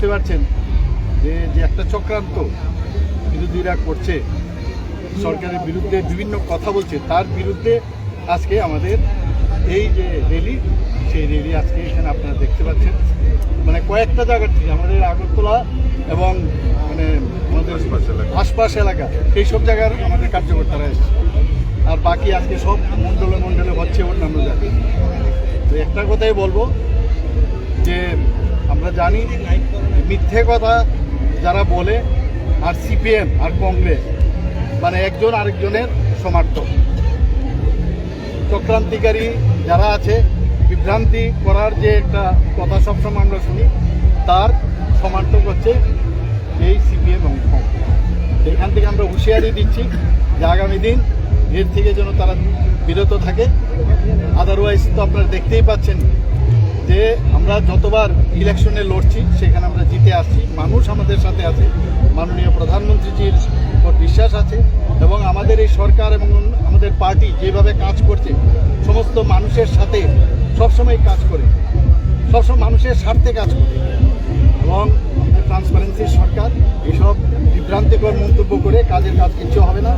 বুঝতে পারছেন যে একটা চক্রান্ত বিরোধীরা করছে, সরকারের বিরুদ্ধে বিভিন্ন কথা বলছে, তার বিরুদ্ধে আজকে আমাদের এই যে র্যালি, সেই র্যালি আজকে এখানে আপনারা দেখতে পাচ্ছেন। মানে কয়েকটা জায়গা থেকে আমাদের আগরতলা এবং মানে আমাদের আশপাশ এলাকা এই সব জায়গার আমাদের কার্যকর্তারা এসেছে, আর বাকি আজকে সব মণ্ডলে মণ্ডলে হচ্ছে অন্যান্য জায়গায়। তো একটা কথাই বলবো যে আমরা জানি মিথ্যে কথা যারা বলে, আর সিপিএম আর কংগ্রেস মানে একজন আরেকজনের সমর্থক। চক্রান্তিকারী যারা আছে, বিভ্রান্তি করার যে একটা কথা সবসময় আমরা শুনি, তার সমর্থক হচ্ছে এই সিপিএম এবং কংগ্রেস। এখান থেকে আমরা হুঁশিয়ারি দিচ্ছি যে আগামী দিন এর থেকে যেন তারা বিরত থাকে। আদারওয়াইজ তো আপনারা দেখতেই পাচ্ছেন যে আমরা যতবার ইলেকশনে লড়ছি সেখানে আমরা জিতে আসছি, মানুষ আমাদের সাথে আছে, মাননীয় প্রধানমন্ত্রীজির উপর বিশ্বাস আছে, এবং আমাদের এই সরকার এবং আমাদের পার্টি যেভাবে কাজ করছে সমস্ত মানুষের সাথে সবসময় কাজ করে, সবসময় মানুষের স্বার্থে কাজ করে, এবং ট্রান্সপারেন্সির সরকার এসব বিভ্রান্তিকর মন্তব্য করে কাজের কাজ কিচ্ছু হবে না।